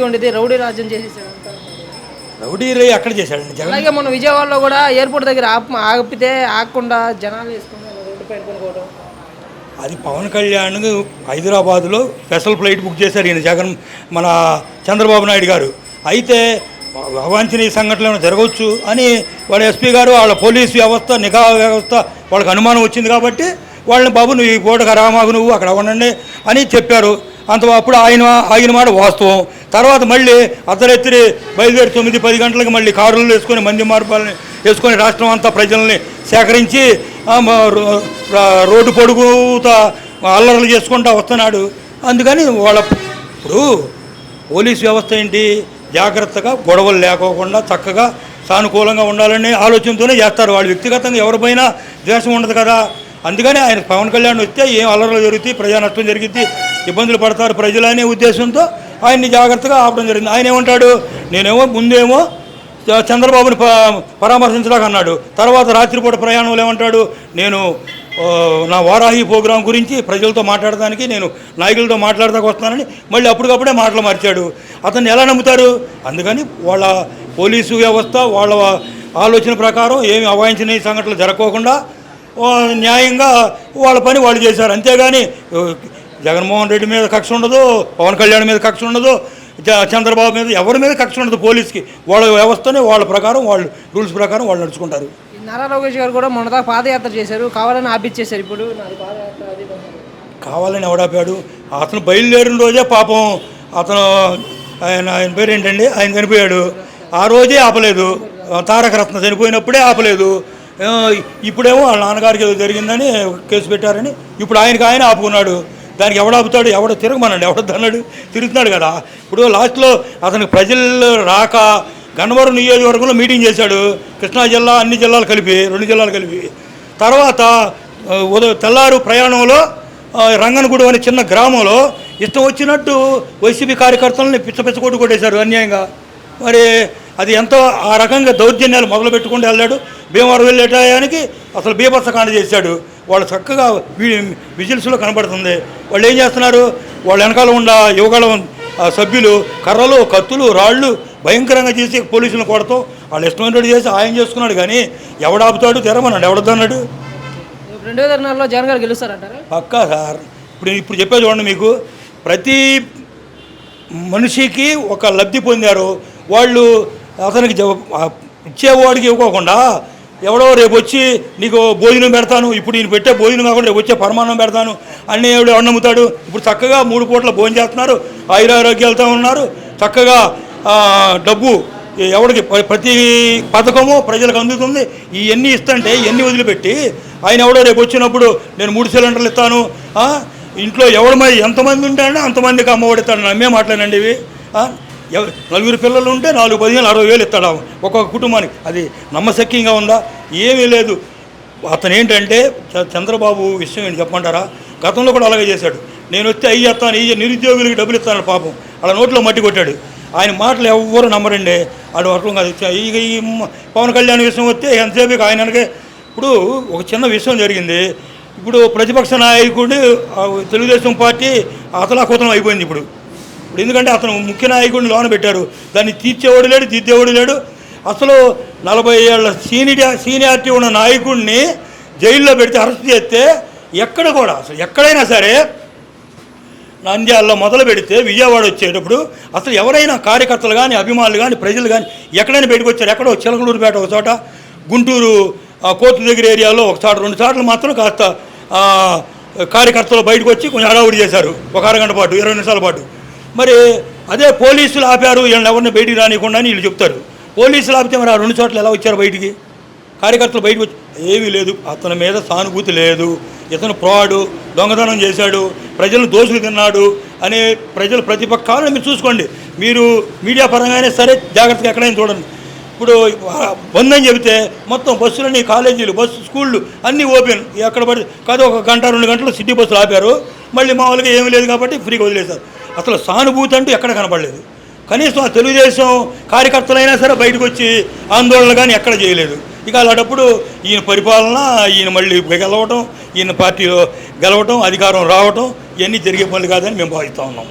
Happy ఉండేది, rowdy రాజ్యం చేసేసాడు. రౌడీ రే అక్కడ చేశాడండి జగన్. అలాగే మన విజయవాడలో కూడా ఎయిర్పోర్ట్ దగ్గర ఆపితే ఆగకుండా జనాలు వేసుకున్నారు రోడ్డు పైన కొనుక్కోవడం. అది పవన్ కళ్యాణ్ హైదరాబాద్లో స్పెషల్ ఫ్లైట్ బుక్ చేశారు ఈయన జగన్ మన చంద్రబాబు నాయుడు గారు. అయితే అవాంఛనీయ సంఘటనలు జరగవచ్చు అని వాళ్ళ ఎస్పీ గారు వాళ్ళ పోలీసు వ్యవస్థ నిఘా వ్యవస్థ వాళ్ళకి అనుమానం వచ్చింది కాబట్టి వాళ్ళని బాబు నువ్వు ఈ పూటకు రామాకు నువ్వు అక్కడ ఉండండి అని చెప్పారు. అప్పుడు ఆయన మాట వాస్తవం. తర్వాత మళ్ళీ అర్ధరాత్రి బయలుదేరి 9-10 గంటలకు మళ్ళీ కారులు వేసుకొని మంది మార్పాలని వేసుకొని రాష్ట్రం అంతా ప్రజల్ని సేకరించి రోడ్డు పొడుగుతా అల్లర్లు చేసుకుంటూ వస్తున్నాడు. అందుకని ఇప్పుడు పోలీస్ వ్యవస్థ ఏంటి, జాగ్రత్తగా గొడవలు లేకోకుండా చక్కగా సానుకూలంగా ఉండాలనే ఆలోచనతోనే చేస్తారు. వాళ్ళు వ్యక్తిగతంగా ఎవరిపైనా ద్వేషం ఉండదు కదా. అందుకని ఆయన పవన్ కళ్యాణ్ వస్తే ఏం అల్లర్లు జరుగుతాయి, ప్రజా నష్టం జరిగిద్ది, ఇబ్బందులు పడతారు ప్రజలు అనే ఉద్దేశంతో ఆయన్ని జాగ్రత్తగా ఆపడం జరిగింది. ఆయన ఏమంటాడు, నేనేమో ముందేమో చంద్రబాబుని పరామర్శించడానికి అన్నాడు. తర్వాత రాత్రిపూట ప్రయాణంలో ఏమంటాడు, నేను నా వారాహి ప్రోగ్రాం గురించి ప్రజలతో మాట్లాడడానికి నేను నాయకులతో మాట్లాడదానికి వస్తున్నానని మళ్ళీ అప్పటికప్పుడే మాటలు మార్చాడు. అతన్ని ఎలా నమ్ముతారు? అందుకని వాళ్ళ పోలీసు వ్యవస్థ వాళ్ళ ఆలోచన ప్రకారం ఏమి అవాంఛనీయ సంఘటనలు జరగకుండా న్యాయంగా వాళ్ళ పని వాళ్ళు చేశారు. అంతేగాని జగన్మోహన్ రెడ్డి మీద కక్ష ఉండదు, పవన్ కళ్యాణ్ మీద కక్ష ఉండదు, చంద్రబాబు మీద ఎవరి మీద కక్ష ఉండదు. పోలీస్కి వాళ్ళ వ్యవస్థనే వాళ్ళ ప్రకారం వాళ్ళు రూల్స్ ప్రకారం వాళ్ళు నడుచుకుంటారు. నారా లోకేష్ గారు కూడా మొన్నదాకా పాదయాత్ర చేశారు, కావాలని ఆపిచ్చేశారు. ఇప్పుడు కావాలని ఎవడాపాడు? అతను బయలుదేరిన రోజే పాపం అతను ఆయన పేరు ఏంటండి, ఆయన చనిపోయాడు. ఆ రోజే ఆపలేదు. తారక రత్న చనిపోయినప్పుడే ఆపలేదు. ఇప్పుడేమో వాళ్ళ నాన్నగారికి ఏదో జరిగిందని కేసు పెట్టారని ఇప్పుడు ఆయన ఆపుకున్నాడు. దానికి ఎవడాపుతాడు? తిరగమన్నాడు, ఎవడన్నాడు? తిరుగుతున్నాడు కదా. ఇప్పుడు లాస్ట్లో అతనికి ప్రజలు రాక గన్నవరం నియోజకవర్గంలో మీటింగ్ చేశాడు. కృష్ణా జిల్లా అన్ని జిల్లాలు కలిపి 2 జిల్లాలు కలిపి. తర్వాత తెల్లారు ప్రయాణంలో రంగనగూడెం అనే చిన్న గ్రామంలో ఇష్టం వచ్చినట్టు వైసీపీ కార్యకర్తలని పిచ్చ కొట్టేశారు అన్యాయంగా. మరి అది ఎంతో ఆ రకంగా దౌర్జన్యాలు మొదలు పెట్టుకుంటూ వెళ్ళాడు. భీమవరం వెళ్ళే టయానికి అసలు బీభత్సకాండ చేశాడు. వాళ్ళు చక్కగా విజిల్స్లో కనబడుతుంది. వాళ్ళు ఏం చేస్తున్నారు, వాళ్ళ వెనకాల ఉన్న యువగళం సభ్యులు కర్రలు కత్తులు రాళ్ళు భయంకరంగా చేసి పోలీసులను కొడతాం వాళ్ళు ఇష్టమైనట్టు చేసి ఆయన చేసుకున్నాడు. కానీ ఎవడాపుతాడు? తెరమన్నాడు, ఎవడన్నాడు? 2024లో జగన్ గారు గెలుస్తారంటారా? పక్కా సార్. ఇప్పుడు చెప్పేది చూడండి, మీకు ప్రతి మనిషికి ఒక లబ్ధి పొందారు. వాళ్ళు అతనికి ఇచ్చేవాడికి ఇవ్వకోకుండా ఎవడో రేపు వచ్చి నీకు భోజనం పెడతాను, ఇప్పుడు నేను పెట్టే భోజనం కాకుండా రేపు వచ్చే పరమాన్నం పెడతాను అని ఎవడు నమ్ముతాడు? ఇప్పుడు చక్కగా 3 పూట్ల భోజనం చేస్తున్నారు, ఆయురారోగ్యాలతో ఉన్నారు, చక్కగా డబ్బు ఎవరికి ప్రతి పథకము ప్రజలకు అందుతుంది. ఇవన్నీ ఇస్తుంటే ఇవన్నీ వదిలిపెట్టి ఆయన ఎవడో రేపు వచ్చినప్పుడు నేను 3 సిలిండర్లు ఇస్తాను, ఇంట్లో ఎంతమంది ఉంటాడో అంతమందికి అమ్మఒడి ఇస్తాడు. నమ్మే మాట్లాడండి ఇవి. 4 పిల్లలు ఉంటే 4, 15, 60,000 ఇస్తాడు ఒక్కొక్క కుటుంబానికి. అది నమ్మశక్యంగా ఉందా? ఏమీ లేదు. అతను ఏంటంటే చంద్రబాబు విషయం ఏంటి చెప్పమంటారా? గతంలో కూడా అలాగే చేశాడు. నేను వస్తే అయ్యి చేస్తాను, నిరుద్యోగులకి డబ్బులు ఇస్తాను పాపం అలా నోట్లో మట్టి కొట్టాడు. ఆయన మాటలు ఎవ్వరు నమ్మరండి. వాడు అర్థం కాదు. ఈ పవన్ కళ్యాణ్ విషయం వస్తే ఎంతసేపు ఆయనకే ఇప్పుడు ఒక చిన్న విషయం జరిగింది. ఇప్పుడు ప్రతిపక్ష నాయకుడు తెలుగుదేశం పార్టీ అతలాకుతలం అయిపోయింది ఇప్పుడు ఎందుకంటే అతను ముఖ్య నాయకుడిని లోన పెట్టారు. దాన్ని తీర్చేవాడు లేడు, దిద్దేవాడు లేడు. అసలు 40 ఏళ్ల సీనియారిటీ ఉన్న నాయకుడిని జైల్లో పెడితే అరెస్ట్ చేస్తే ఎక్కడ కూడా అసలు ఎక్కడైనా సరే నంద్యాలలో మొదలు పెడితే విజయవాడ వచ్చేటప్పుడు అసలు ఎవరైనా కార్యకర్తలు కానీ అభిమానులు కానీ ప్రజలు కానీ ఎక్కడైనా బయటకు వచ్చారు. ఎక్కడో చిలకలూరుపేట ఒక చోట, గుంటూరు కోర్టు దగ్గర ఏరియాలో ఒక చోట 2 చోట్ల మాత్రం కాస్త కార్యకర్తలు బయటకు వచ్చి కొంచెం హడావుడి చేశారు ఒక అరగంట పాటు 20 నిమిషాల పాటు. మరి అదే పోలీసులు ఆపారు, వీళ్ళని ఎవరిని బయటికి రానియకుండా అని వీళ్ళు చెప్తారు. పోలీసులు ఆపితే మరి ఆ 2 చోట్ల ఎలా వచ్చారు బయటికి? కార్యకర్తలు బయటకు వచ్చి ఏమీ లేదు. అతని మీద సానుభూతి లేదు. ఇతను ఫ్రాడు, దొంగతనం చేశాడు, ప్రజలను దోషులు తిన్నాడు అనే ప్రజలు ప్రతిపక్షాలను మీరు చూసుకోండి. మీరు మీడియా పరంగానే సరే జాగ్రత్తగా ఎక్కడైనా చూడండి. ఇప్పుడు బంద్ అని చెబితే మొత్తం బస్సులన్నీ కాలేజీలు స్కూళ్ళు అన్నీ ఓపెన్. ఎక్కడ పడి కాదు 1 గంట 2 గంటలు సిటీ బస్సులు ఆపారు. మళ్ళీ మామూలుగా ఏమీ లేదు కాబట్టి ఫ్రీగా వదిలేశారు. అసలు సానుభూతి అంటూ ఎక్కడ కనపడలేదు. కనీసం ఆ తెలుగుదేశం కార్యకర్తలైనా సరే బయటకు వచ్చి ఆందోళన కానీ ఎక్కడ చేయలేదు. ఇక అలాంటప్పుడు ఈయన పరిపాలన, ఈయన మళ్ళీ గెలవటం, ఈయన పార్టీలో గెలవటం, అధికారం రావటం ఇవన్నీ జరిగే పనులు కాదని మేము భావిస్తూ ఉన్నాం.